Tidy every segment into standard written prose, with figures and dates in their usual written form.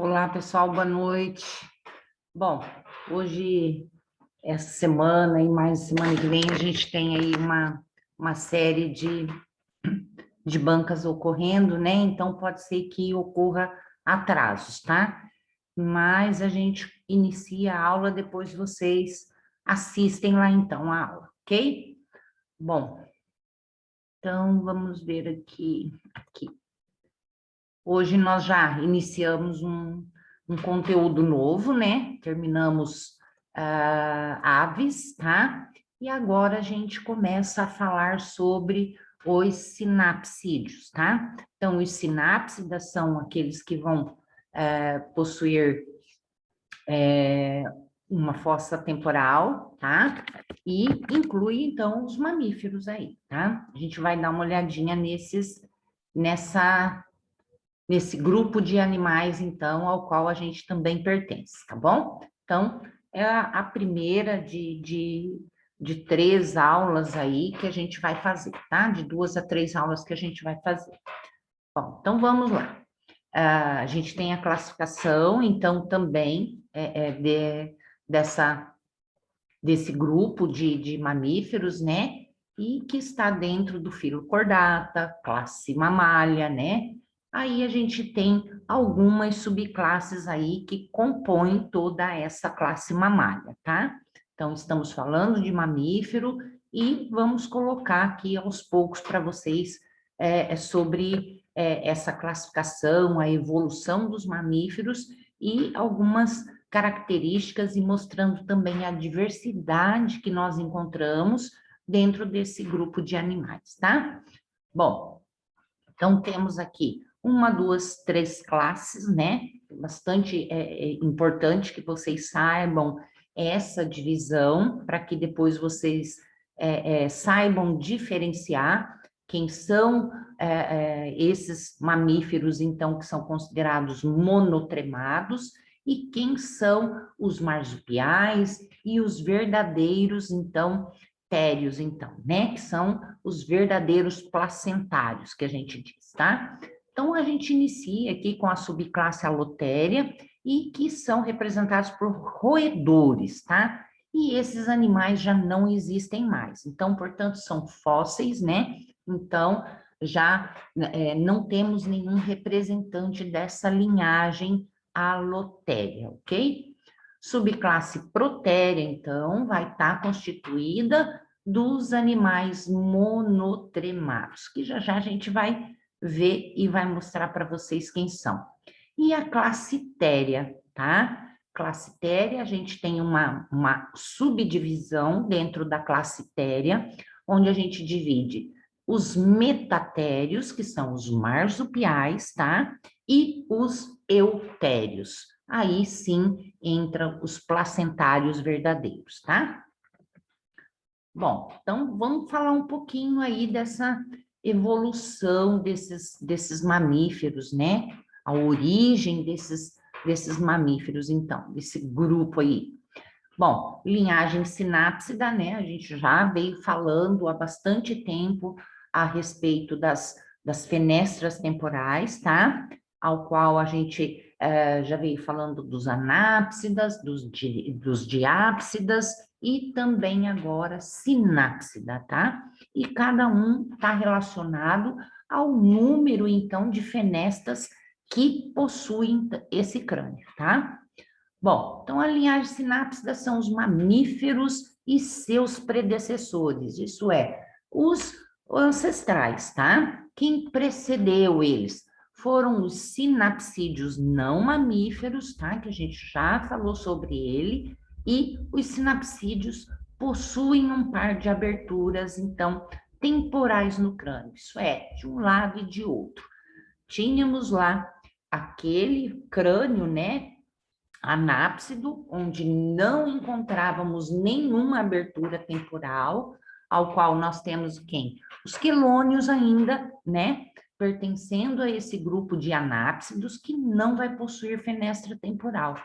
Olá, pessoal, boa noite. Bom, hoje, essa semana e mais semana que vem, a gente tem aí uma série de bancas ocorrendo, né? Então, pode ser que ocorra atrasos, tá? Mas a gente inicia a aula, depois vocês assistem lá então a aula, ok? Bom, então vamos ver aqui. Hoje nós já iniciamos um conteúdo novo, né? Terminamos aves, tá? E agora a gente começa a falar sobre os sinapsídeos, tá? Então, os sinápsidas são aqueles que vão possuir uma fossa temporal, tá? E inclui, então, os mamíferos aí, tá? A gente vai dar uma olhadinha nesse grupo de animais, então, ao qual a gente também pertence, tá bom? Então, é a primeira de 3 aulas aí que a gente vai fazer, tá? De 2 a 3 aulas que a gente vai fazer. Bom, então vamos lá. A gente tem a classificação, então, também desse grupo de mamíferos, né? E que está dentro do filo Chordata, classe Mamália, né? Aí a gente tem algumas subclasses aí que compõem toda essa classe mamália, tá? Então, estamos falando de mamífero e vamos colocar aqui aos poucos para vocês sobre essa classificação, a evolução dos mamíferos e algumas características e mostrando também a diversidade que nós encontramos dentro desse grupo de animais, tá? Bom, então temos aqui 1, 2, 3 classes, né? Bastante importante que vocês saibam essa divisão, para que depois vocês saibam diferenciar quem são esses mamíferos, então, que são considerados monotremados, e quem são os marsupiais e os verdadeiros, então, térios, então, né? Que são os verdadeiros placentários, que a gente diz, tá? Então, a gente inicia aqui com a subclasse alotéria e que são representados por roedores, tá? E esses animais já não existem mais. Então, portanto, são fósseis, né? Então, já não temos nenhum representante dessa linhagem alotéria, ok? Subclasse protéria, então, vai estar constituída dos animais monotremados, que já já a gente vai ver e vai mostrar para vocês quem são. E a classe téria, tá? Classe téria, a gente tem uma subdivisão dentro da classe téria, onde a gente divide os metatérios, que são os marsupiais, tá? E os eutérios. Aí sim entram os placentários verdadeiros, tá? Bom, então vamos falar um pouquinho aí dessa evolução desses mamíferos, né? A origem desses mamíferos, então, desse grupo aí. Bom, linhagem sinápsida, né? A gente já veio falando há bastante tempo a respeito das fenestras temporais, tá? Ao qual a gente já veio falando dos anápsidas, dos diápsidas e também agora sinápsida, tá? E cada um está relacionado ao número, então, de fenestras que possuem esse crânio, tá? Bom, então a linhagem sinápsida são os mamíferos e seus predecessores, isso é, os ancestrais, tá? Quem precedeu eles foram os sinapsídeos não mamíferos, tá? Que a gente já falou sobre ele, e os sinapsídeos possuem um par de aberturas, então, temporais no crânio, isso é, de um lado e de outro. Tínhamos lá aquele crânio, né? Anápsido, onde não encontrávamos nenhuma abertura temporal, ao qual nós temos quem? Os quelônios ainda, né? Pertencendo a esse grupo de anápsidos que não vai possuir fenestra temporal.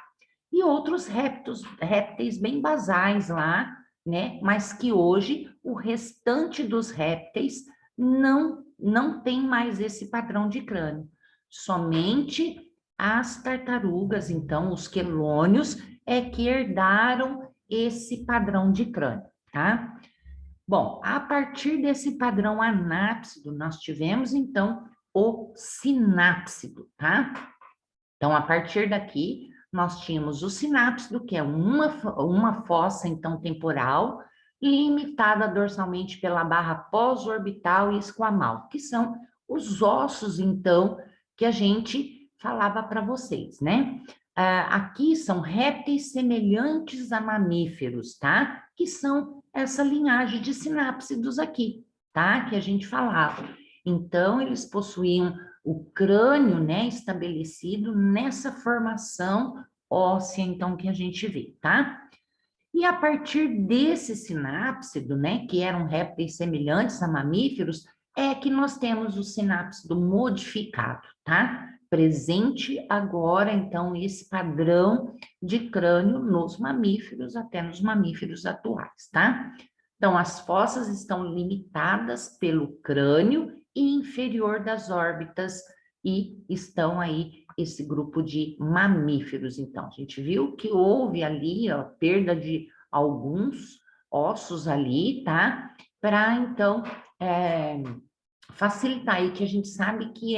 E outros répteis bem basais lá, né? Mas que hoje o restante dos répteis não tem mais esse padrão de crânio. Somente As tartarugas, então, os quelônios, é que herdaram esse padrão de crânio, tá? Bom, a partir desse padrão anápsido, nós tivemos, então, o sinápsido, tá? Então, a partir daqui, nós tínhamos o sinápsido, que é uma fossa, então, temporal, limitada dorsalmente pela barra pós-orbital e esquamal, que são os ossos, então, que a gente falava para vocês, né? Aqui são répteis semelhantes a mamíferos, tá? Que são essa linhagem de sinápsidos aqui, tá? Que a gente falava. Então, eles possuíam o crânio, né, estabelecido nessa formação óssea, então, que a gente vê, tá? E a partir desse sinápsido, né, que eram répteis semelhantes a mamíferos, é que nós temos o sinápsido modificado, tá? Presente agora, então, esse padrão de crânio nos mamíferos, até nos mamíferos atuais, tá? Então, as fossas estão limitadas pelo crânio e inferior das órbitas e estão aí esse grupo de mamíferos. Então, a gente viu que houve ali, ó, perda de alguns ossos ali, tá? Para, então, facilitar aí, que a gente sabe que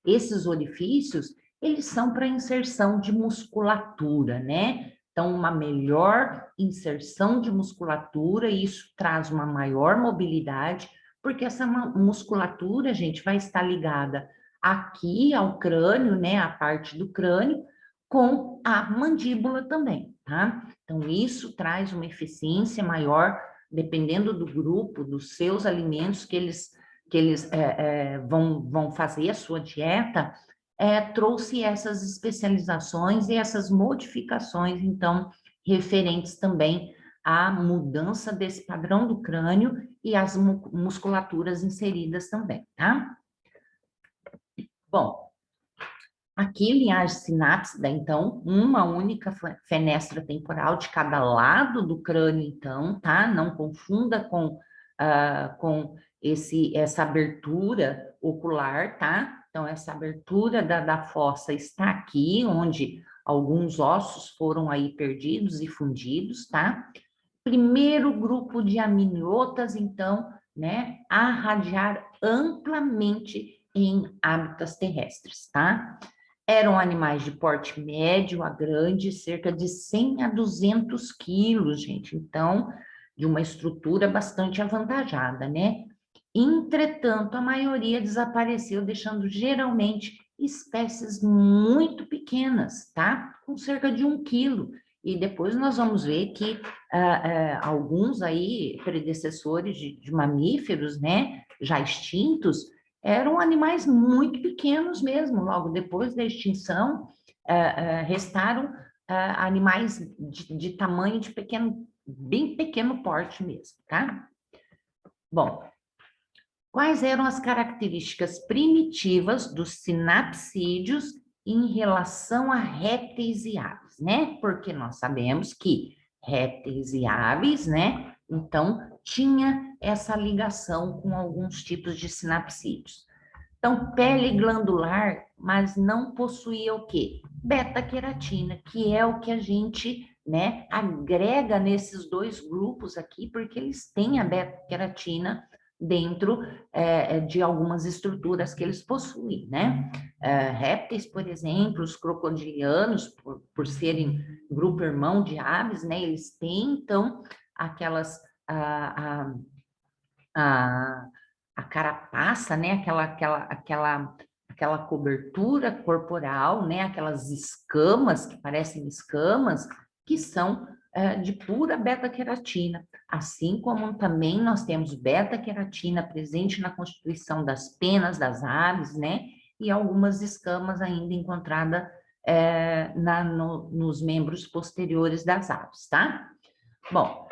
esses orifícios, eles são para inserção de musculatura, né? Então, uma melhor inserção de musculatura, isso traz uma maior mobilidade, porque essa musculatura, gente, vai estar ligada aqui ao crânio, né? A parte do crânio, com a mandíbula também, tá? Então, isso traz uma eficiência maior, dependendo do grupo, dos seus alimentos que eles vão fazer a sua dieta, trouxe essas especializações e essas modificações, então, referentes também à mudança desse padrão do crânio e as musculaturas inseridas também, tá? Bom, aqui, linhagem sinápsida, então, uma única fenestra temporal de cada lado do crânio, então, tá? Não confunda com essa abertura ocular, tá? Então, essa abertura da fossa está aqui, onde alguns ossos foram aí perdidos e fundidos, tá? Primeiro grupo de amniotas, então, né, a radiar amplamente em hábitats terrestres, tá? Eram animais de porte médio a grande, cerca de 100 a 200 quilos, gente. Então, de uma estrutura bastante avantajada, né? Entretanto, a maioria desapareceu, deixando geralmente espécies muito pequenas, tá? Com cerca de 1 quilo. E depois nós vamos ver que alguns aí, predecessores de mamíferos, né, já extintos, eram animais muito pequenos mesmo. Logo depois da extinção, restaram animais de tamanho de pequeno, bem pequeno porte mesmo, tá? Bom, quais eram as características primitivas dos sinapsídeos em relação a répteis e aves, né? Porque nós sabemos que répteis e aves, né? Então, tinha essa ligação com alguns tipos de sinapsídeos. Então, pele glandular, mas não possuía o quê? Beta-queratina, que é o que a gente, né, agrega nesses dois grupos aqui, porque eles têm a beta-queratina dentro de algumas estruturas que eles possuem, né? Répteis, por exemplo, os crocodilianos, por serem grupo irmão de aves, né? Eles têm, então, aquelas... a, a carapaça, né? Aquela cobertura corporal, né? Aquelas escamas que parecem escamas, que são de pura beta-queratina. Assim como também nós temos beta-queratina presente na constituição das penas das aves, né? E algumas escamas ainda encontradas nos membros posteriores das aves, tá? Bom,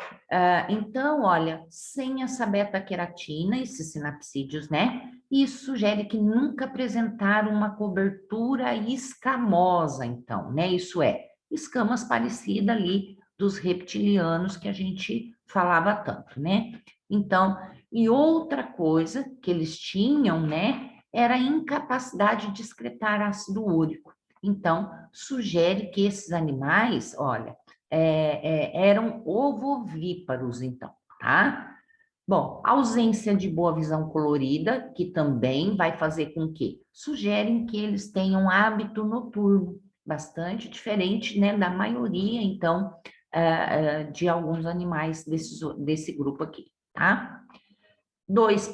então, olha, sem essa beta-queratina, esses sinapsídeos, né? Isso sugere que nunca apresentaram uma cobertura escamosa, então, né? Isso é, escamas parecidas ali dos reptilianos que a gente falava tanto, né? Então, e outra coisa que eles tinham, né? Era a incapacidade de excretar ácido úrico. Então, sugere que esses animais, olha, eram ovovíparos, então, tá? Bom, ausência de boa visão colorida, que também vai fazer com que sugerem que eles tenham hábito noturno, bastante diferente, né, da maioria, então, de alguns animais desse grupo aqui, tá? Dois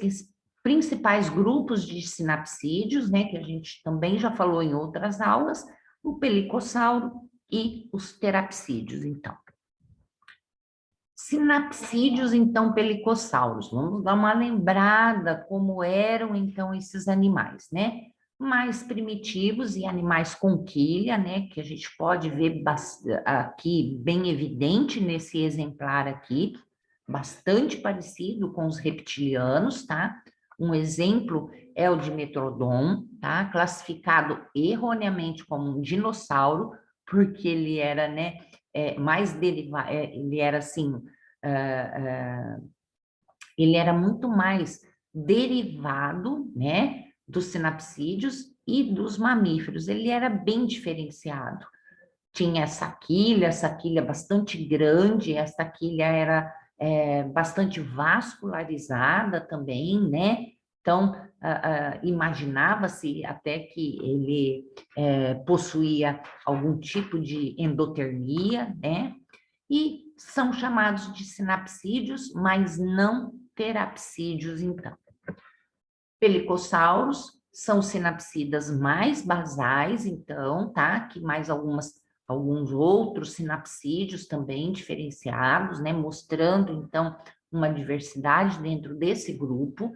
principais grupos de sinapsídeos, né, que a gente também já falou em outras aulas, o pelicossauro e os terapsídeos, então. Sinapsídeos, então, pelicossauros. Vamos dar uma lembrada como eram, então, esses animais, né? Mais primitivos e animais com quilha, né? Que a gente pode ver aqui, bem evidente nesse exemplar aqui, bastante parecido com os reptilianos, tá? Um exemplo é o Dimetrodon, tá? Classificado erroneamente como um dinossauro, porque ele era, né, mais derivado, ele era assim, ele era muito mais derivado, né, dos sinapsídeos e dos mamíferos. Ele era bem diferenciado. Tinha essa quilha bastante grande, essa quilha era bastante vascularizada também, né? Então, imaginava-se até que ele possuía algum tipo de endotermia, né? E são chamados de sinapsídeos, mas não terapsídeos, então. Pelicossauros são sinapsidas mais basais, então, tá? Que mais alguns outros sinapsídeos também diferenciados, né? Mostrando, então, uma diversidade dentro desse grupo.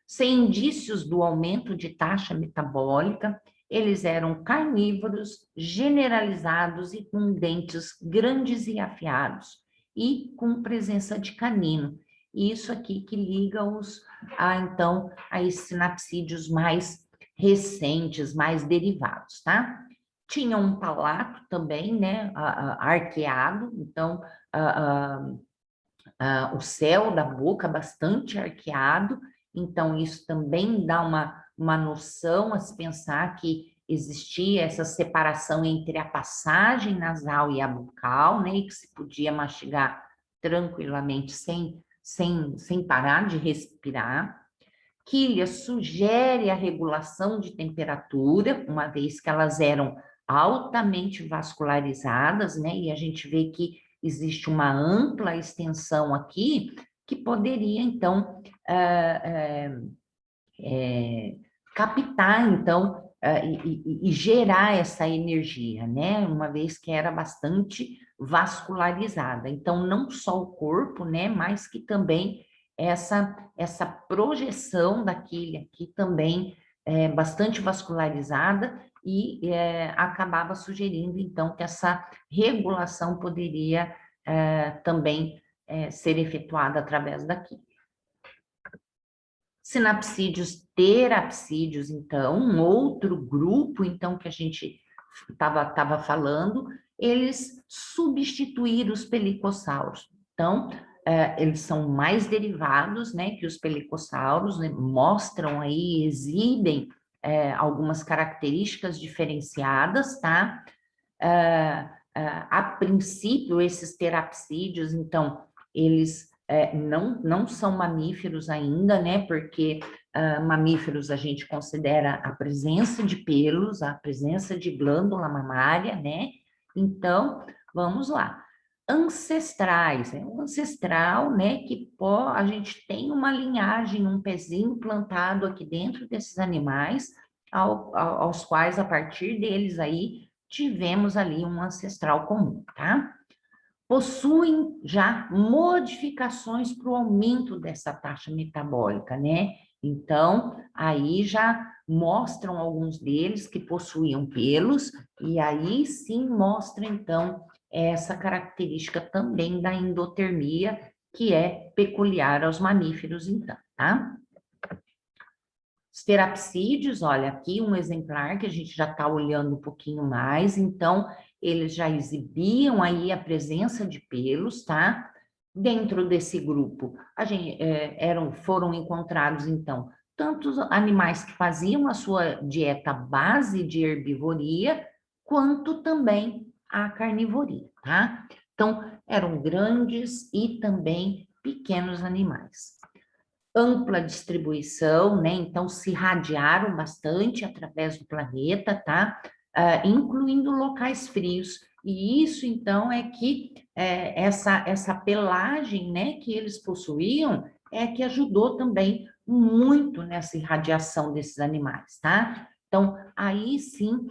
Sem indícios do aumento de taxa metabólica, eles eram carnívoros, generalizados e com dentes grandes e afiados, e com presença de canino. Isso aqui que liga então, a esses sinapsídeos mais recentes, mais derivados, tá? Tinha um palato também, né, arqueado, então, o céu da boca bastante arqueado, então isso também dá uma noção a se pensar que existia essa separação entre a passagem nasal e a bucal, né, e que se podia mastigar tranquilamente sem parar de respirar. Quilha sugere a regulação de temperatura, uma vez que elas eram altamente vascularizadas, né? E a gente vê que existe uma ampla extensão aqui que poderia, então, captar, então, e gerar essa energia, né? Uma vez que era bastante vascularizada. Então, não só o corpo, né? Mas que também essa projeção da quilha, que também é bastante vascularizada e acabava sugerindo, então, que essa regulação poderia também ser efetuada através da quilha. Sinapsídeos terapsídeos, então, um outro grupo, então, que a gente estava falando, eles substituíram os pelicossauros. Então, eles são mais derivados, né, que os pelicossauros, né, mostram aí, exibem algumas características diferenciadas, tá? A princípio, esses terapsídeos, então, eles não são mamíferos ainda, né? Porque mamíferos a gente considera a presença de pelos, a presença de glândula mamária, né? Então, vamos lá. Ancestrais, um ancestral, né? Que a gente tem uma linhagem, um pezinho plantado aqui dentro desses animais, aos quais, a partir deles aí, tivemos ali um ancestral comum, tá? Possuem já modificações para o aumento dessa taxa metabólica, né? Então, aí já mostram alguns deles que possuíam pelos, e aí sim mostra, então, essa característica também da endotermia, que é peculiar aos mamíferos, então, tá? Os terapsídeos, olha, aqui um exemplar que a gente já está olhando um pouquinho mais, então, eles já exibiam aí a presença de pelos, tá? Dentro desse grupo, foram encontrados, então, tantos animais que faziam a sua dieta base de herbivoria, quanto também a carnivoria, tá? Então, eram grandes e também pequenos animais. Ampla distribuição, né? Então, se radiaram bastante através do planeta, tá? Incluindo locais frios. E isso, então, é que essa pelagem, né, que eles possuíam é que ajudou também muito nessa irradiação desses animais, tá? Então, aí sim,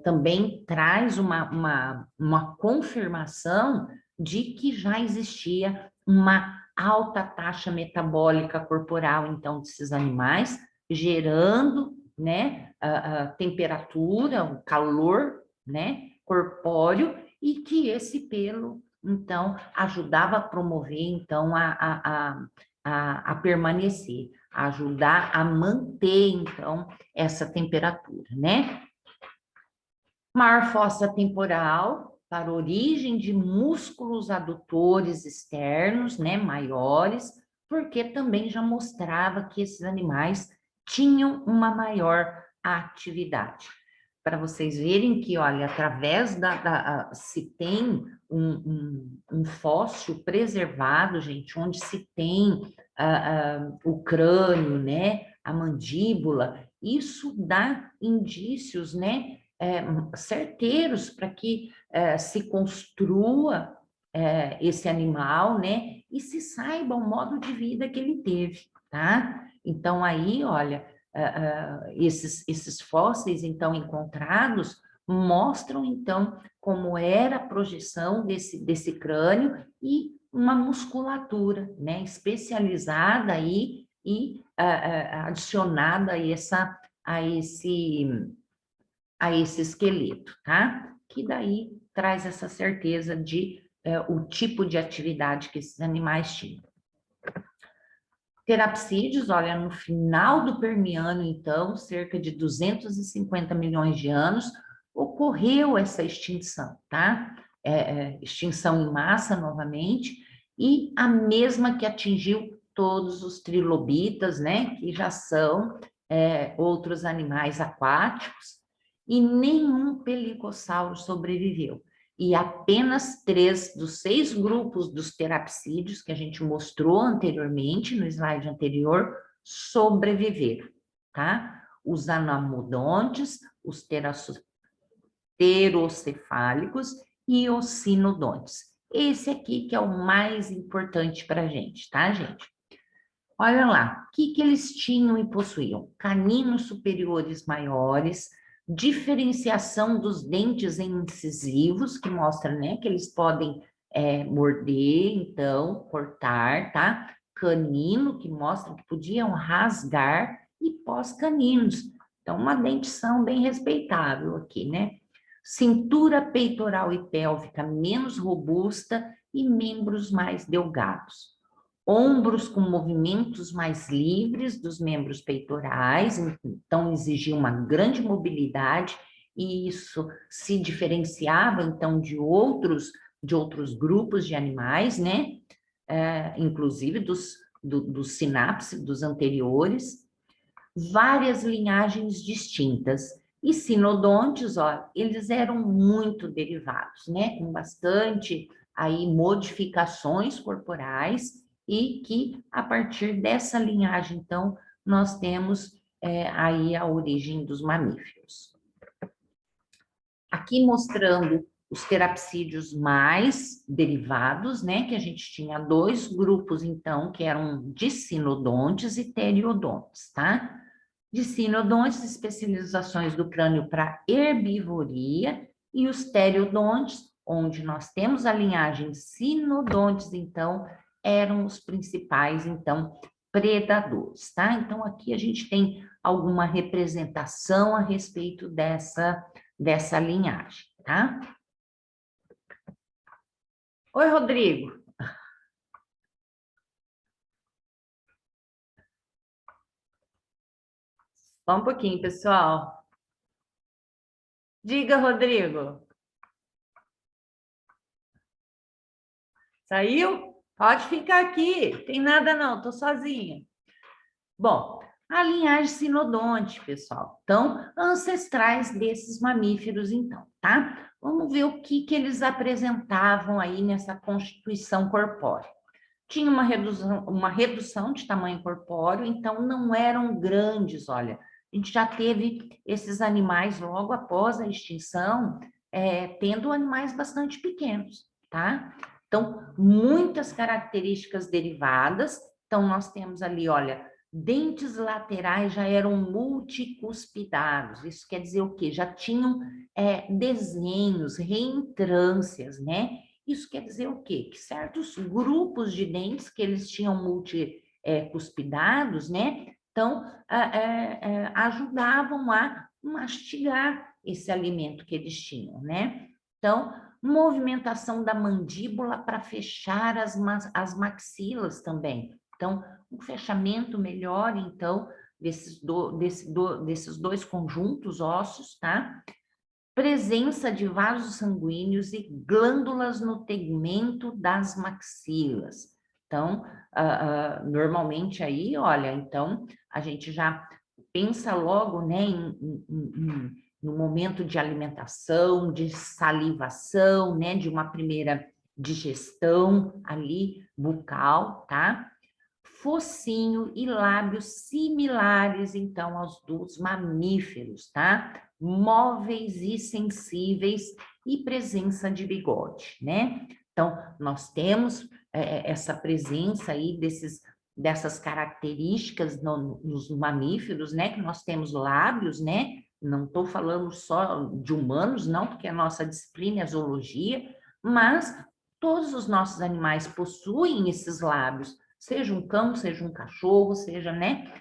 também traz uma confirmação de que já existia uma alta taxa metabólica corporal, então, desses animais, gerando, né, a temperatura, o calor, né, corpóreo, e que esse pelo, então, ajudava a promover, então, a permanecer, a ajudar a manter, então, essa temperatura, né? Maior fossa temporal, para origem de músculos adutores externos, né, maiores, porque também já mostrava que esses animais tinham uma maior atividade. Para vocês verem que, olha, através se tem um fóssil preservado, gente, onde se tem o crânio, né, a mandíbula, isso dá indícios, né, certeiros para que se construa esse animal, né? E se saiba o modo de vida que ele teve, tá? Então, aí, olha, esses fósseis, então, encontrados, mostram, então, como era a projeção desse crânio e uma musculatura, né? Especializada aí e adicionada a esse esqueleto, tá? Que daí traz essa certeza de o tipo de atividade que esses animais tinham. Terapsídeos, olha, no final do Permiano, então, cerca de 250 milhões de anos, ocorreu essa extinção, tá? Extinção em massa, novamente, e a mesma que atingiu todos os trilobitas, né? Que já são outros animais aquáticos, e nenhum pelicossauro sobreviveu. E apenas 3 dos 6 grupos dos terapsídeos que a gente mostrou anteriormente, no slide anterior, sobreviveram, tá? Os anamodontes, os pterocefálicos e os sinodontes. Esse aqui que é o mais importante para a gente, tá, gente? Olha lá, o que eles tinham e possuíam? Caninos superiores maiores, diferenciação dos dentes incisivos, que mostra, né, que eles podem morder, então, cortar, tá? Canino, que mostra que podiam rasgar, e pós-caninos. Então, uma dentição bem respeitável aqui, né? Cintura peitoral e pélvica menos robusta e membros mais delgados. Ombros com movimentos mais livres dos membros peitorais, então exigia uma grande mobilidade, e isso se diferenciava, então, de outros grupos de animais, né? Inclusive dos sinapses, dos anteriores, várias linhagens distintas. E sinodontes, ó, eles eram muito derivados, né? Com bastante aí modificações corporais, e que a partir dessa linhagem, então, nós temos aí a origem dos mamíferos. Aqui mostrando os terapsídeos mais derivados, né? Que a gente tinha 2 grupos, então, que eram dissinodontes e teriodontes, tá? Dissinodontes, especializações do crânio para herbivoria, e os teriodontes, onde nós temos a linhagem sinodontes, então, eram os principais, então, predadores, tá? Então, aqui a gente tem alguma representação a respeito dessa linhagem, tá? Oi, Rodrigo. Só um pouquinho, pessoal. Diga, Rodrigo. Saiu? Pode ficar aqui. Tem nada não, tô sozinha. Bom, A linhagem sinodonte, pessoal. Então, ancestrais desses mamíferos, então, tá? Vamos ver o que eles apresentavam aí nessa constituição corpórea. Tinha uma redução de tamanho corpóreo, então não eram grandes, olha. A gente já teve esses animais logo após a extinção, tendo animais bastante pequenos, tá? Então, muitas características derivadas. Então, nós temos ali, olha, dentes laterais já eram multicuspidados. Isso quer dizer o quê? Já tinham desenhos, reentrâncias, né? Isso quer dizer o quê? Que certos grupos de dentes que eles tinham multicuspidados, né? Então, ajudavam a mastigar esse alimento que eles tinham, né? Então, movimentação da mandíbula para fechar as maxilas também. Então, um fechamento melhor, então, desses dois conjuntos ósseos, tá? Presença de vasos sanguíneos e glândulas no tegmento das maxilas. Então, normalmente aí, olha, então, a gente já pensa logo, né, no momento de alimentação, de salivação, né, de uma primeira digestão ali bucal, tá? Focinho e lábios similares, então, aos dos mamíferos, tá? Móveis e sensíveis e presença de bigode, né? Então, nós temos essa presença aí dessas características nos mamíferos, né? Que nós temos lábios, né? Não estou falando só de humanos, não, porque a nossa disciplina é zoologia, mas todos os nossos animais possuem esses lábios, seja um cão, seja um cachorro, seja, né,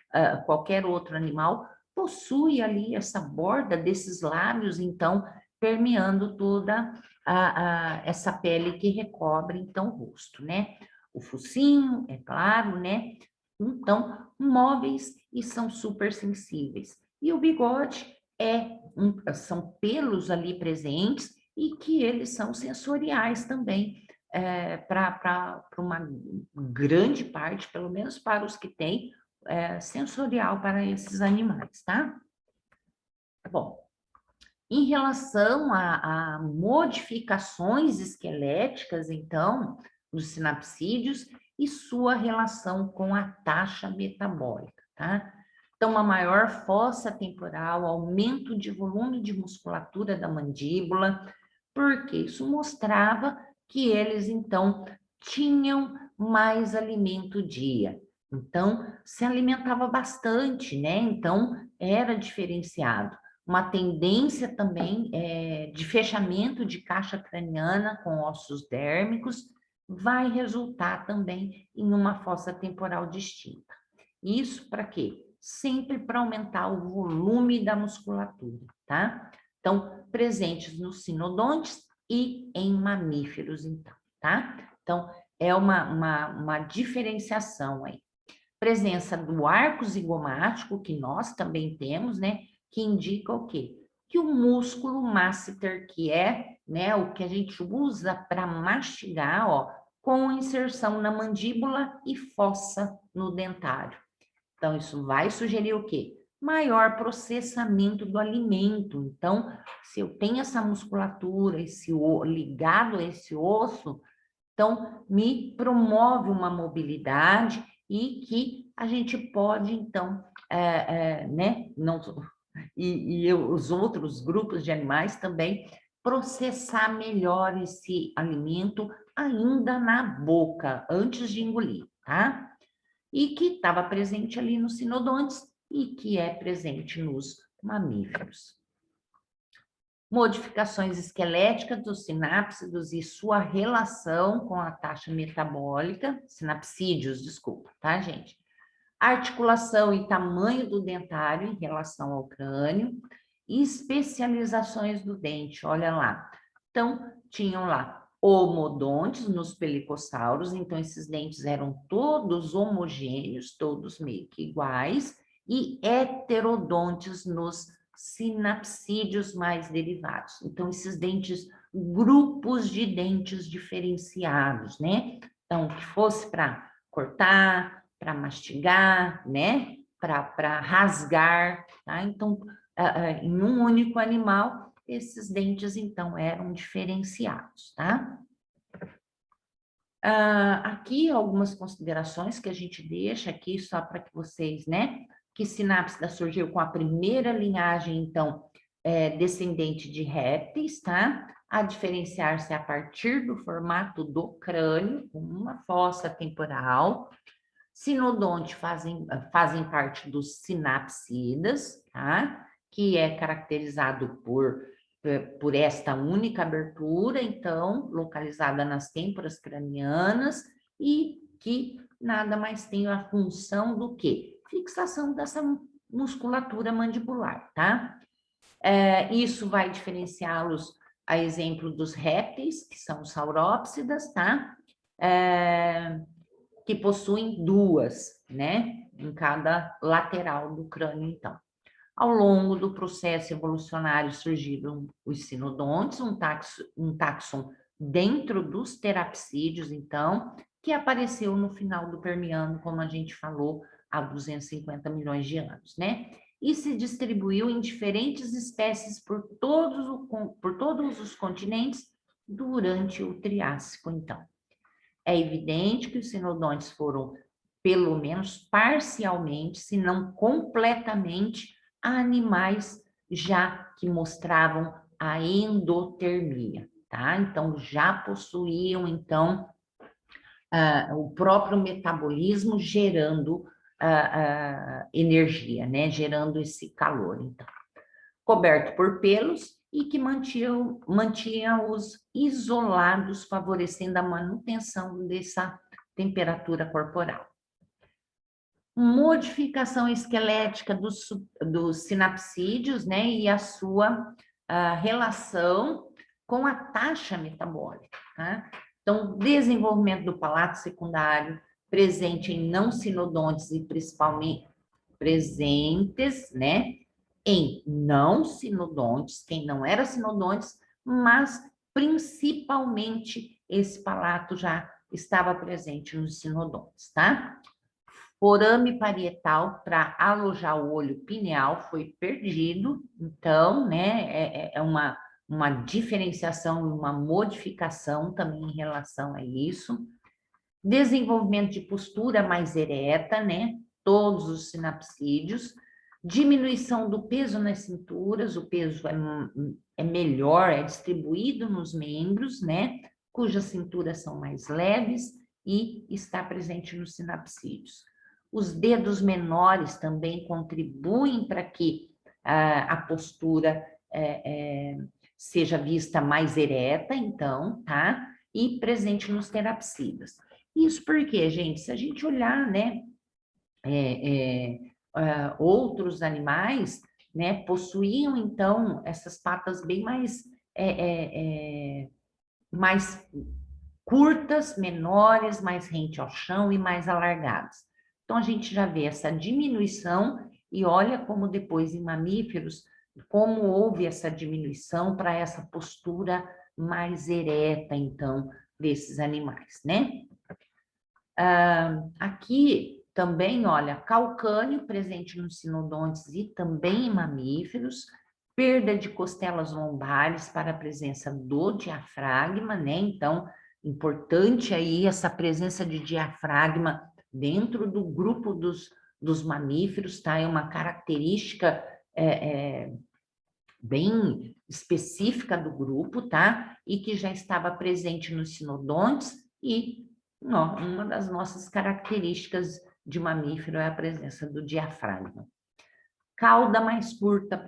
qualquer outro animal, possui ali essa borda desses lábios, então, permeando toda essa pele que recobre, então, o rosto, né? O focinho, é claro, né? Então, móveis e são super sensíveis. E o bigode são pelos ali presentes e que eles são sensoriais também, para uma grande parte, pelo menos para os que têm, sensorial para esses animais, tá? Bom, em relação a modificações esqueléticas, então, dos sinapsídeos e sua relação com a taxa metabólica, tá? Então, uma maior fossa temporal, aumento de volume de musculatura da mandíbula, porque isso mostrava que eles, então, tinham mais alimento dia. Então, se alimentava bastante, né? Então, era diferenciado. Uma tendência também de fechamento de caixa craniana com ossos dérmicos vai resultar também em uma fossa temporal distinta. Isso para quê? Sempre para aumentar o volume da musculatura, tá? Então, presentes nos sinodontes e em mamíferos, então, tá? Então, é uma diferenciação aí. Presença do arco zigomático, que nós também temos, né? Que indica o quê? Que o músculo masseter, que é, né, o que a gente usa para mastigar, ó, com inserção na mandíbula e fossa no dentário. Então, isso vai sugerir o quê? Maior processamento do alimento. Então, se eu tenho essa musculatura, ligado a esse osso, então, me promove uma mobilidade e que a gente pode, então, né, não, os outros grupos de animais também processar melhor esse alimento ainda na boca, antes de engolir, tá? E que estava presente ali nos sinodontes e que é presente nos mamíferos. Modificações esqueléticas dos sinápsidos e sua relação com a taxa metabólica, sinapsídeos, desculpa, tá, gente? Articulação e tamanho do dentário em relação ao crânio, e especializações do dente, olha lá. Então, tinham lá homodontes nos pelicossauros, então esses dentes eram todos homogêneos, todos meio que iguais, e heterodontes nos sinapsídeos mais derivados. Então, esses dentes, grupos de dentes diferenciados, né? Então, que fosse para cortar, para mastigar, né? para rasgar, tá? Então, em um único animal, esses dentes, então, eram diferenciados, tá? Aqui algumas considerações que a gente deixa aqui só para que vocês, né? Que Sinápsida surgiu com a primeira linhagem, então, descendente de répteis, tá? A diferenciar-se a partir do formato do crânio, com uma fossa temporal. Sinodonte fazem parte dos sinapsidas, tá? Que é caracterizado por esta única abertura, então, localizada nas têmporas cranianas, e que nada mais tem a função do que fixação dessa musculatura mandibular, tá? Isso vai diferenciá-los, a exemplo dos répteis, que são os saurópsidas, tá? Que possuem duas, né? Em cada lateral do crânio, então. Ao longo do processo evolucionário surgiram os sinodontes, um táxon dentro dos terapsídeos, então, que apareceu no final do Permiano, como a gente falou, há 250 milhões de anos, né? E se distribuiu em diferentes espécies por todos os continentes durante o Triássico, então. É evidente que os sinodontes foram, pelo menos parcialmente, se não completamente, animais já que mostravam a endotermia, tá? Então, já possuíam, então, o próprio metabolismo gerando energia, né? Gerando esse calor, então. Coberto por pelos e que mantinha-os isolados, favorecendo a manutenção dessa temperatura corporal. Modificação esquelética dos sinapsídeos, né, e a sua relação com a taxa metabólica, tá? Então, desenvolvimento do palato secundário, presente em não sinodontes e principalmente presentes, né, em não sinodontes, quem não era sinodontes, mas principalmente esse palato já estava presente nos sinodontes, tá? Forame parietal para alojar o olho pineal foi perdido, então, né, é uma diferenciação e uma modificação também em relação a isso. Desenvolvimento de postura mais ereta, né, todos os sinapsídeos. Diminuição do peso nas cinturas, o peso é melhor, é distribuído nos membros, né, cujas cinturas são mais leves e está presente nos sinapsídeos. Os dedos menores também contribuem para que a postura seja vista mais ereta, então, tá? E presente nos terapsidas. Isso porque, gente, se a gente olhar, né, outros animais, né, possuíam, então, essas patas bem mais curtas, menores, mais rente ao chão e mais alargadas. Então, a gente já vê essa diminuição e olha como depois em mamíferos, como houve essa diminuição para essa postura mais ereta, então, desses animais, né? Aqui também, olha, calcânio presente nos sinodontes e também em mamíferos, perda de costelas lombares para a presença do diafragma, né? Então, importante aí essa presença de diafragma dentro do grupo dos mamíferos, tá? É uma característica bem específica do grupo, tá? E que já estava presente nos sinodontes e uma das nossas características de mamífero é a presença do diafragma. Cauda mais curta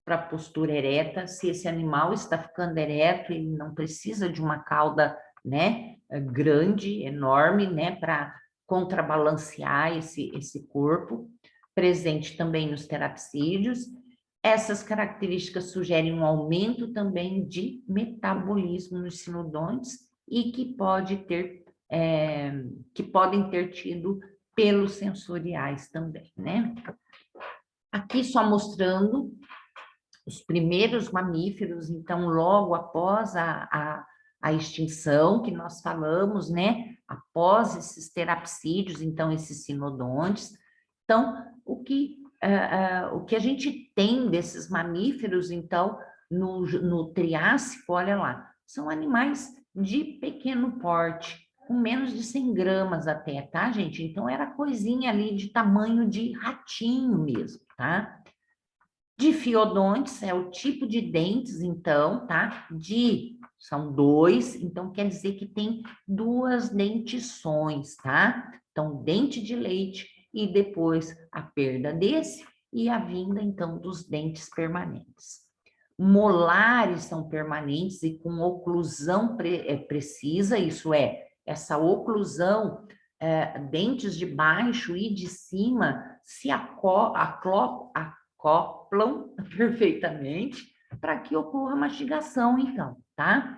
para postura ereta, se esse animal está ficando ereto, ele não precisa de uma cauda, né, grande, enorme, né, para contrabalancear esse corpo, presente também nos terapsídeos. Essas características sugerem um aumento também de metabolismo nos sinodontes e que podem ter tido pelos sensoriais também, né? Aqui só mostrando os primeiros mamíferos, então, logo após a extinção que nós falamos, né? Após esses terapsídeos, então, esses sinodontes. Então, o que a gente tem desses mamíferos, então, no Triássico, olha lá, são animais de pequeno porte, com menos de 100 gramas até, tá, gente? Então, era coisinha ali de tamanho de ratinho mesmo, tá? Difiodontes é o tipo de dentes, então, tá? São dois, então quer dizer que tem duas dentições, tá? Então, dente de leite e depois a perda desse e a vinda, então, dos dentes permanentes. Molares são permanentes e com oclusão precisa, isso é, essa oclusão, dentes de baixo e de cima se acoplam perfeitamente para que ocorra mastigação, então, tá?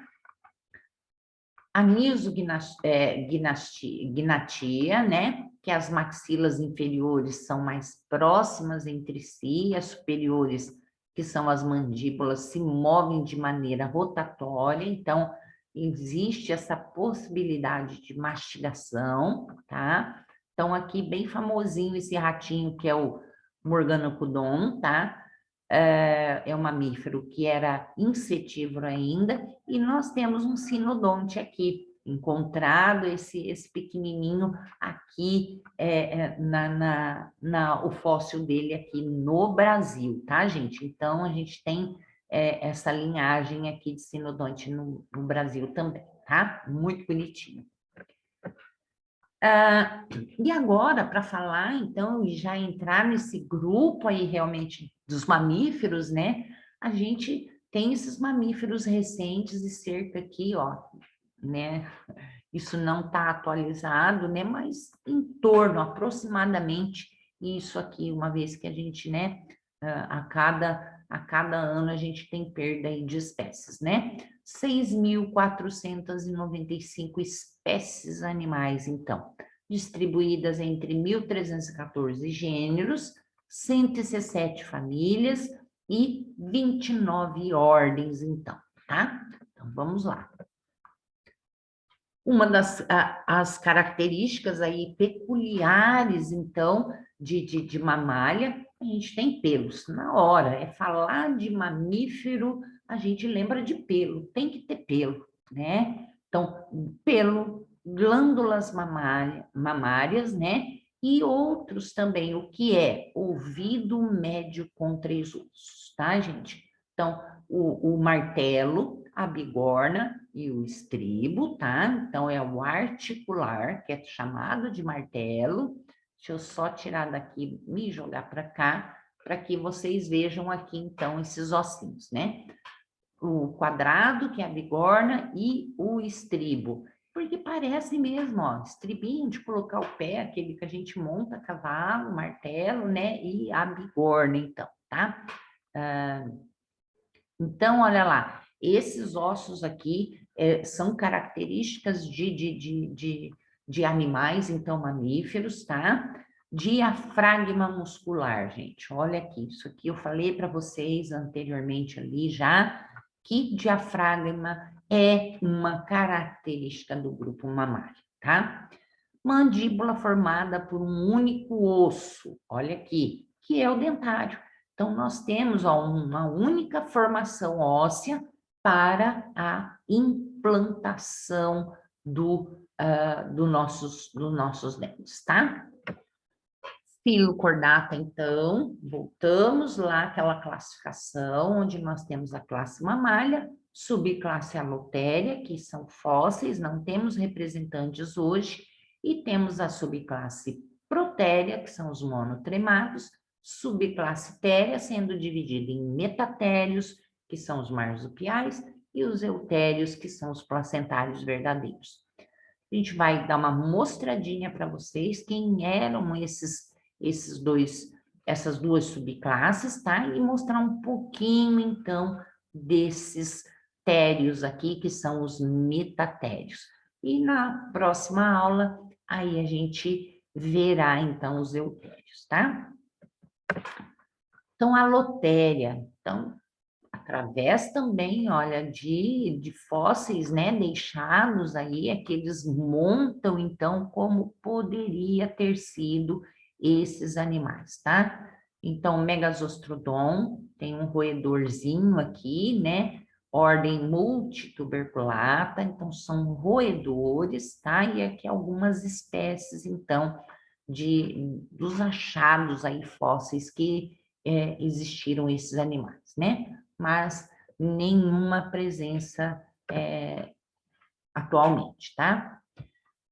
Gnatia, né? Que as maxilas inferiores são mais próximas entre si, as superiores, que são as mandíbulas, se movem de maneira rotatória, então existe essa possibilidade de mastigação, tá? Então, aqui bem famosinho esse ratinho que é o Morganocodon, tá? É um mamífero que era insetívoro ainda, e nós temos um sinodonte aqui, encontrado esse pequenininho aqui, o fóssil dele aqui no Brasil, tá, gente? Então, a gente tem essa linhagem aqui de sinodonte no Brasil também, tá? Muito bonitinho. E agora, para falar, então, e já entrar nesse grupo aí realmente dos mamíferos, né? A gente tem esses mamíferos recentes e cerca aqui, ó, né? Isso não está atualizado, né? Mas em torno, aproximadamente, isso aqui, uma vez que a gente, né? A cada ano a gente tem perda aí de espécies, né? 6.495 espécies animais, então, distribuídas entre 1.314 gêneros, 117 famílias e 29 ordens, então, tá? Então, vamos lá. Uma as características aí peculiares, então, de mamália, a gente tem pelos. Na hora, é falar de mamífero, a gente lembra de pelo, tem que ter pelo, né? Então, pelo, glândulas mamárias, né? E outros também, o que é ouvido médio com 3 ossos, tá, gente? Então, o martelo, a bigorna e o estribo, tá? Então, é o articular, que é chamado de martelo. Deixa eu só tirar daqui, me jogar para cá, para que vocês vejam aqui, então, esses ossinhos, né? O quadrado, que é a bigorna, e o estribo. Porque parece mesmo, ó, estribinho de colocar o pé, aquele que a gente monta cavalo, martelo, né? E a bigorna, então, tá? Então, olha lá, esses ossos aqui são características de animais, então, mamíferos, tá? Diafragma muscular, gente, olha aqui, isso aqui eu falei para vocês anteriormente ali já, que diafragma é uma característica do grupo mamário, tá? Mandíbula formada por um único osso, olha aqui, que é o dentário. Então, nós temos ó, uma única formação óssea para a implantação dos nossos dentes, tá? Filocordata, então, voltamos lá àquela classificação, onde nós temos a classe mamália, subclasse alotéria, que são fósseis, não temos representantes hoje, e temos a subclasse protéria, que são os monotremados, subclasse téria, sendo dividida em metatérios, que são os marsupiais, e os eutérios, que são os placentários verdadeiros. A gente vai dar uma mostradinha para vocês quem eram essas duas subclasses, tá? E mostrar um pouquinho, então, desses térios aqui, que são os metatérios. E na próxima aula, aí a gente verá, então, os eutérios, tá? Então, a lotéria. Então, através também, olha, de fósseis, né, deixados aí, é que eles montam, então, como poderia ter sido esses animais, tá? Então, Megazostrodon tem um roedorzinho aqui, né? Ordem Multituberculata, então são roedores, tá? E aqui algumas espécies, então, dos achados aí fósseis que existiram esses animais, né? Mas nenhuma presença atualmente, tá?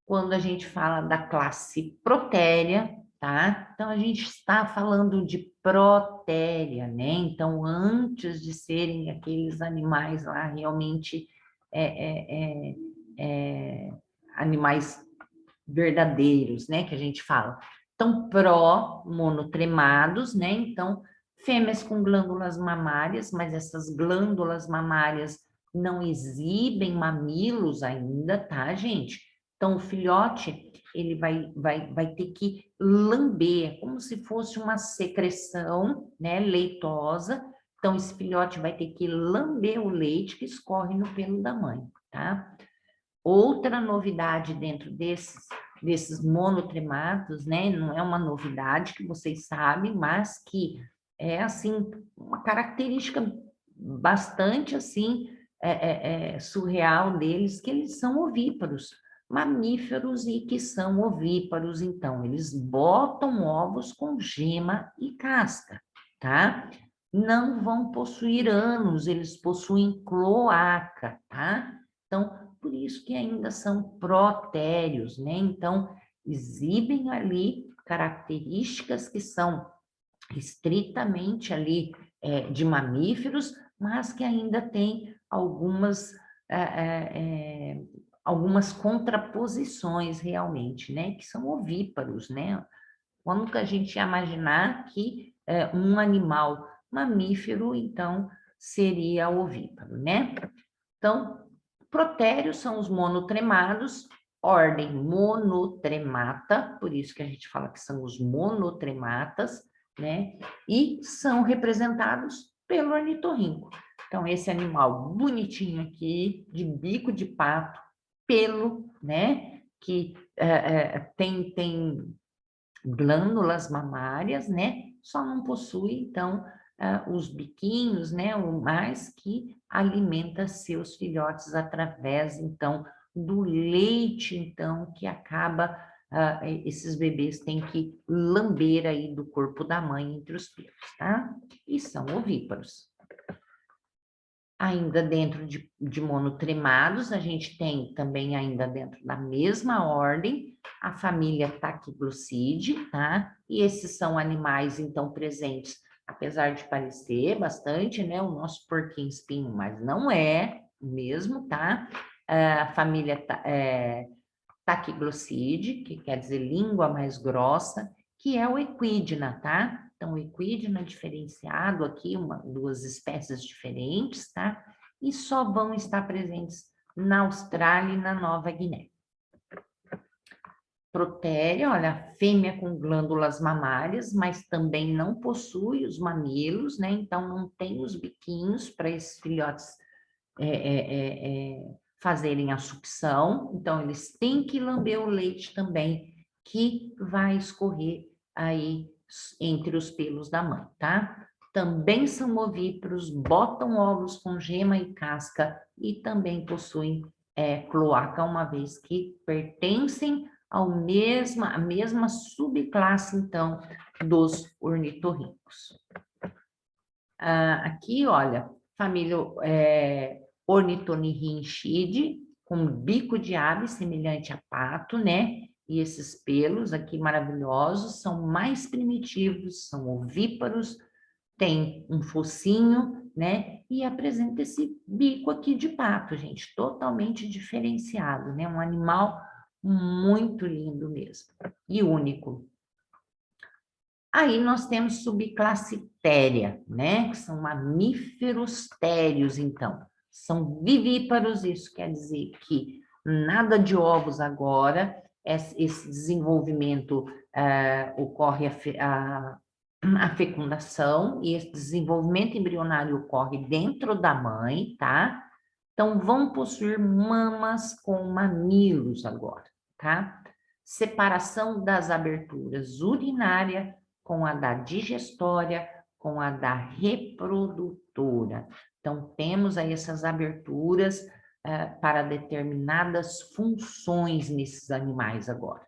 Quando a gente fala da classe Protéria, tá? Então, a gente está falando de Protéria, né? Então, antes de serem aqueles animais lá realmente animais verdadeiros, né? Que a gente fala. Então, monotremados, né? Então, fêmeas com glândulas mamárias, mas essas glândulas mamárias não exibem mamilos ainda, tá, gente? Então, o filhote, ele vai ter que lamber, como se fosse uma secreção, né, leitosa. Então, esse filhote vai ter que lamber o leite que escorre no pelo da mãe, tá? Outra novidade dentro desses monotrematos, né? Não é uma novidade que vocês sabem, mas que é, assim, uma característica bastante, assim, surreal deles, que eles são ovíparos, mamíferos e que são ovíparos, então, eles botam ovos com gema e casca, tá? Não vão possuir ânus, eles possuem cloaca, tá? Então, por isso que ainda são protérios, né? Então, exibem ali características que são estritamente ali de mamíferos, mas que ainda tem algumas contraposições realmente, né? Que são ovíparos, né? Quando que a gente ia imaginar que um animal mamífero, então, seria ovíparo, né? Então, protérios são os monotremados, ordem monotremata, por isso que a gente fala que são os monotrematas, né? E são representados pelo ornitorrinco. Então, esse animal bonitinho aqui, de bico de pato, pelo, né? Que tem glândulas mamárias, né? Só não possui, então, os biquinhos, né? O mais que alimenta seus filhotes através, então, do leite, então, que acaba, esses bebês têm que lamber aí do corpo da mãe entre os pelos, tá? E são ovíparos. Ainda dentro de monotremados, a gente tem também ainda dentro da mesma ordem, a família Tachyglosside, tá? E esses são animais, então, presentes, apesar de parecer bastante, né? O nosso porquinho espinho, mas não é mesmo, tá? A família Tachyglosside, que quer dizer língua mais grossa, que é o equidna, tá? Então, o equidna diferenciado aqui, duas espécies diferentes, tá? E só vão estar presentes na Austrália e na Nova Guiné. Protéria, olha, fêmea com glândulas mamárias, mas também não possui os mamilos, né? Então, não tem os biquinhos para esses filhotes fazerem a sucção, então eles têm que lamber o leite também, que vai escorrer aí entre os pelos da mãe, tá? Também são ovíparos, botam ovos com gema e casca e também possuem cloaca, uma vez que pertencem à mesma subclasse, então, dos ornitorrincos. Aqui, olha, família Ornitorrinchidae, com bico de ave semelhante a pato, né? E esses pelos aqui maravilhosos são mais primitivos, são ovíparos, tem um focinho, né? E apresenta esse bico aqui de pato, gente, totalmente diferenciado, né? Um animal muito lindo mesmo e único. Aí nós temos subclasse téria, né? Que são mamíferos térios, então. São vivíparos, isso quer dizer que nada de ovos agora, esse desenvolvimento ocorre a fecundação, e esse desenvolvimento embrionário ocorre dentro da mãe, tá? Então, vão possuir mamas com mamilos agora, tá? separação das aberturas urinária com a da digestória, com a da reprodutora. Então, temos aí essas aberturas para determinadas funções nesses animais agora.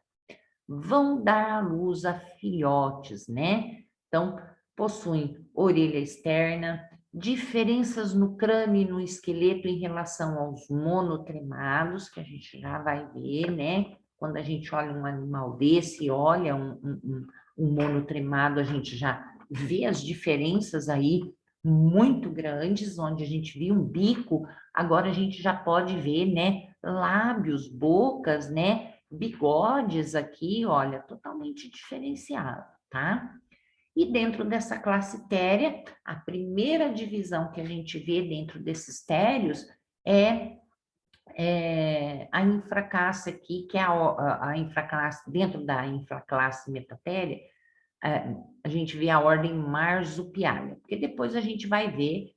Vão dar à luz a filhotes, né? Então, possuem orelha externa, diferenças no crânio e no esqueleto em relação aos monotremados, que a gente já vai ver, né? Quando a gente olha um animal desse, olha um monotremado, a gente já vê as diferenças aí muito grandes, onde a gente viu um bico, agora a gente já pode ver, né? Lábios, bocas, né? Bigodes aqui, olha, totalmente diferenciado, tá? E dentro dessa classe téria, a primeira divisão que a gente vê dentro desses térios é a infraclasse aqui, que é a infraclasse, dentro da infraclasse metatéria, a gente vê a ordem marsupiália, porque depois a gente vai ver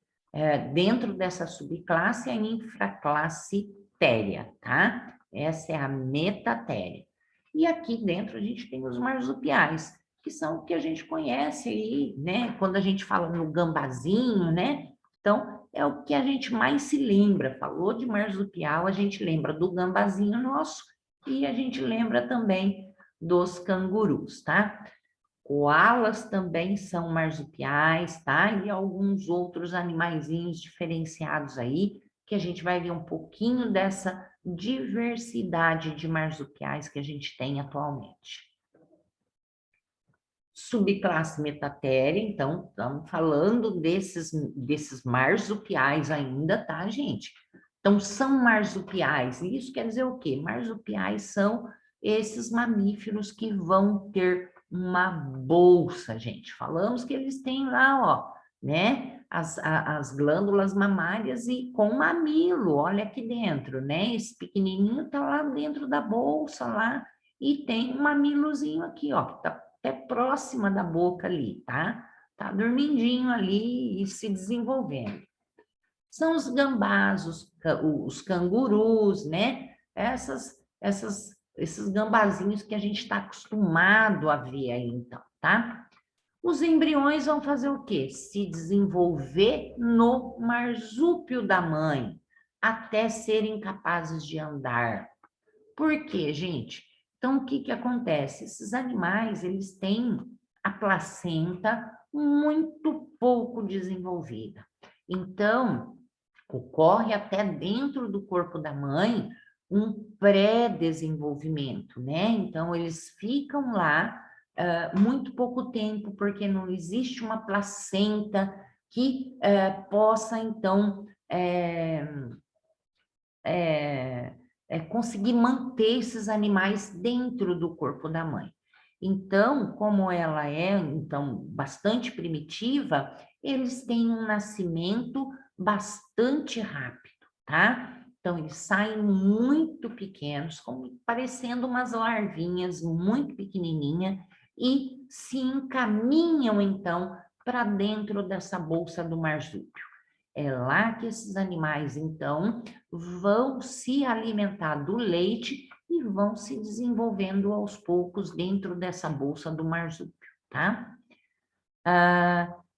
dentro dessa subclasse a infraclasse téria, tá? Essa é a metatéria. E aqui dentro a gente tem os marsupiais, que são o que a gente conhece aí, né? Quando a gente fala no gambazinho, né? Então, é o que a gente mais se lembra. Falou de marsupial, a gente lembra do gambazinho nosso e a gente lembra também dos cangurus, tá? Koalas também são marsupiais, tá? E alguns outros animaizinhos diferenciados aí, que a gente vai ver um pouquinho dessa diversidade de marsupiais que a gente tem atualmente. Subclasse metatéria, então, estamos falando desses marsupiais ainda, tá, gente? Então, são marsupiais, e isso quer dizer o quê? Marsupiais são esses mamíferos que vão ter uma bolsa, gente. Falamos que eles têm lá, ó, né? As glândulas mamárias e com mamilo, olha aqui dentro, né? Esse pequenininho tá lá dentro da bolsa lá e tem um mamilozinho aqui, ó, que tá até próxima da boca ali, tá? Tá dormindinho ali e se desenvolvendo. São os gambás, os cangurus, né? Esses gambazinhos que a gente está acostumado a ver aí, então, tá? Os embriões vão fazer o quê? Se desenvolver no marsúpio da mãe, até serem capazes de andar. Por quê, gente? Então, o que que acontece? Esses animais, eles têm a placenta muito pouco desenvolvida. Então, ocorre até dentro do corpo da mãe um pré-desenvolvimento, né? Então, eles ficam lá muito pouco tempo, porque não existe uma placenta que possa, então, conseguir manter esses animais dentro do corpo da mãe. Então, como ela é, então, bastante primitiva, eles têm um nascimento bastante rápido, tá? Então, eles saem muito pequenos, como parecendo umas larvinhas muito pequenininhas, e se encaminham, então, para dentro dessa bolsa do marsúpio. É lá que esses animais, então, vão se alimentar do leite e vão se desenvolvendo aos poucos dentro dessa bolsa do marsúpio, tá?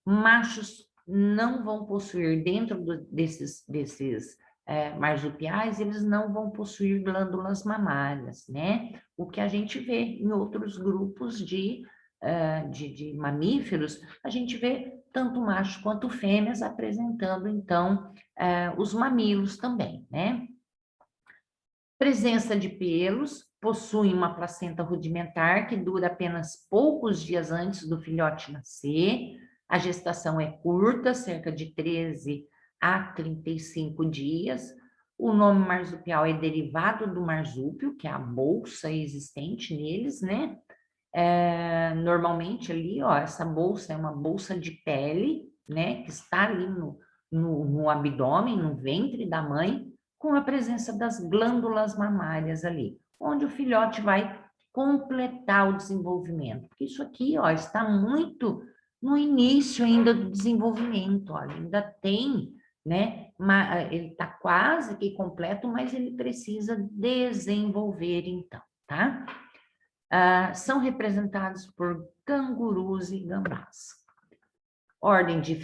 Machos não vão possuir dentro desses marsupiais, eles não vão possuir glândulas mamárias, né? O que a gente vê em outros grupos de mamíferos, a gente vê tanto machos quanto fêmeas apresentando, então, os mamilos também, né? Presença de pelos, possuem uma placenta rudimentar que dura apenas poucos dias antes do filhote nascer. A gestação é curta, cerca de 13 a 35 dias. O nome marsupial é derivado do marsúpio, que é a bolsa existente neles, né? Normalmente ali, ó, essa bolsa é uma bolsa de pele, né? Que está ali no abdômen, no ventre da mãe, com a presença das glândulas mamárias ali, onde o filhote vai completar o desenvolvimento. Porque isso aqui, ó, está muito no início ainda do desenvolvimento, olha, ainda tem, né? Ele está quase que completo, mas ele precisa desenvolver, então, tá? são representados por cangurus e gambás. Ordem de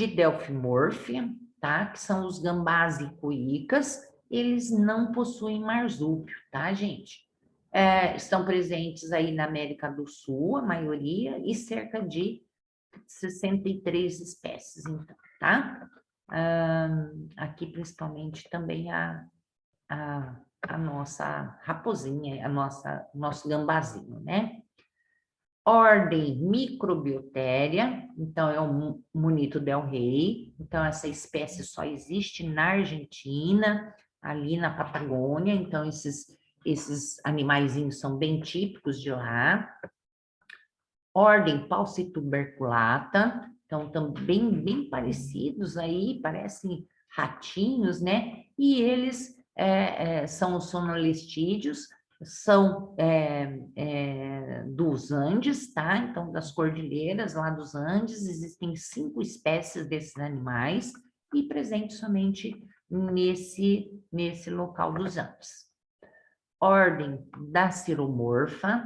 Delphimorphia, tá? Que são os gambás e cuícas, eles não possuem marsúpio, tá, gente? Estão presentes aí na América do Sul, a maioria, e cerca de 63 espécies, então, tá? Aqui, principalmente, também a nossa raposinha, nosso gambazinho, né? Ordem Microbiotéria, então é o Munito del Rey, então essa espécie só existe na Argentina, ali na Patagônia, então esses animaizinhos são bem típicos de lá. Ordem Paucituberculata, então também bem parecidos aí, parecem ratinhos, né? E eles são os sonolistídeos, são dos Andes, tá? Então, das cordilheiras lá dos Andes, existem 5 espécies desses animais e presentes somente nesse local dos Andes. Ordem Daciromorfa,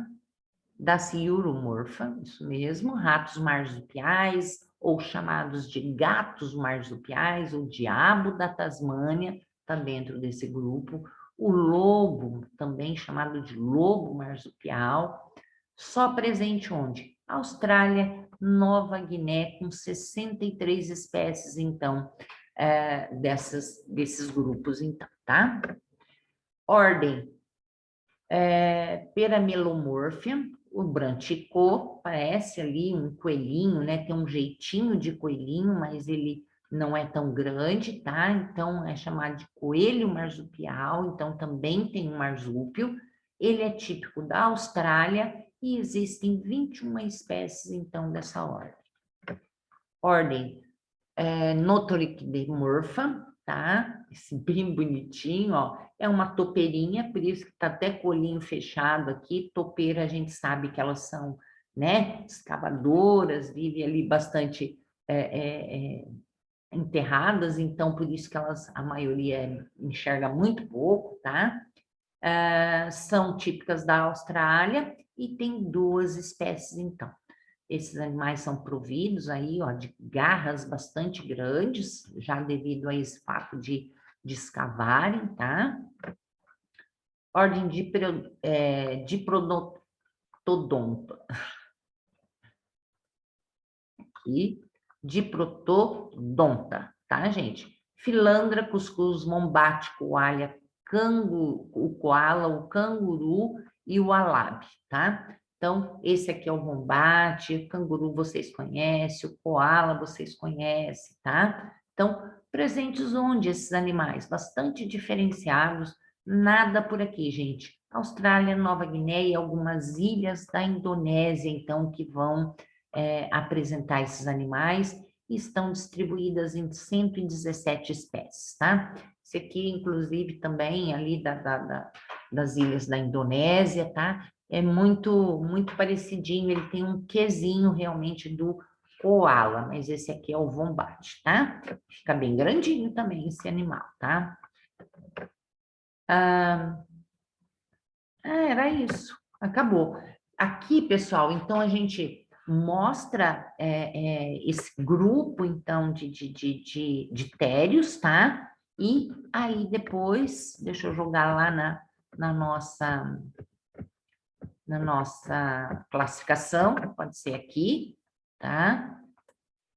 Daciuromorfa, isso mesmo, ratos marsupiais, ou chamados de gatos marsupiais, ou diabo da Tasmânia, está dentro desse grupo. O lobo, também chamado de lobo marsupial, só presente onde? Austrália, Nova Guiné, com 63 espécies, então, desses grupos, então, tá? Ordem Peramelomorphia, o branticô, parece ali um coelhinho, né? Tem um jeitinho de coelhinho, mas ele não é tão grande, tá? Então, é chamado de coelho marsupial, então também tem um marsúpio. Ele é típico da Austrália e existem 21 espécies, então, dessa ordem. Ordem Notolicdemorpha, tá? Esse bem bonitinho, ó. É uma topeirinha, por isso que tá até colinho fechado aqui. Topeira, a gente sabe que elas são, né? Escavadoras, vivem ali bastante enterradas, então por isso que a maioria enxerga muito pouco, tá? São típicas da Austrália e tem 2 espécies, então. Esses animais são providos aí, ó, de garras bastante grandes, já devido a esse fato de escavarem, tá? Ordem Diprotodonta. Aqui, Diprotodonta, tá, gente? Filandra, cuscuz, mombate, coalha, o coala, o canguru e o alabe, tá? Então, esse aqui é o mombate, o canguru vocês conhecem, o coala vocês conhecem, tá? Então, presentes onde esses animais? Bastante diferenciados, nada por aqui, gente. Austrália, Nova Guiné e algumas ilhas da Indonésia, então, que vão apresentar esses animais e estão distribuídas em 117 espécies, tá? Esse aqui, inclusive, também ali das ilhas da Indonésia, tá? É muito parecidinho, ele tem um quezinho realmente do koala, mas esse aqui é o wombat, tá? Fica bem grandinho também esse animal, tá? Era isso, acabou. Aqui, pessoal, então a gente mostra esse grupo, então, de térios, tá? E aí depois, deixa eu jogar lá na nossa classificação, pode ser aqui, tá?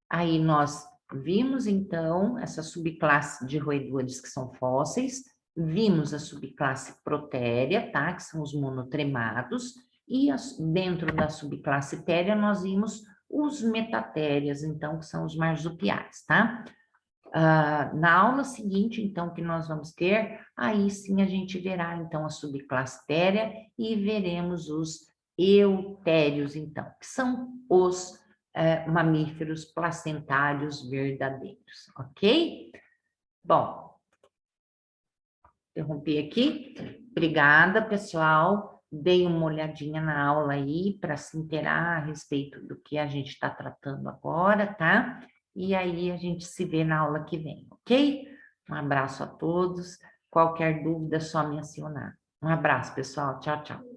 Aí nós vimos, então, essa subclasse de roedores que são fósseis, vimos a subclasse protérea, tá? Que são os monotremados, e dentro da subclasse téria nós vimos os metatérias, então, que são os marsupiais, tá? Na aula seguinte, então, que nós vamos ter, aí sim a gente verá, então, a subclasse téria e veremos os eutérios, então, que são os mamíferos placentários verdadeiros, ok? Bom, interrompi aqui. Obrigada, pessoal. Dei uma olhadinha na aula aí para se inteirar a respeito do que a gente está tratando agora, tá? E aí a gente se vê na aula que vem, ok? Um abraço a todos. Qualquer dúvida, é só me acionar. Um abraço, pessoal. Tchau, tchau.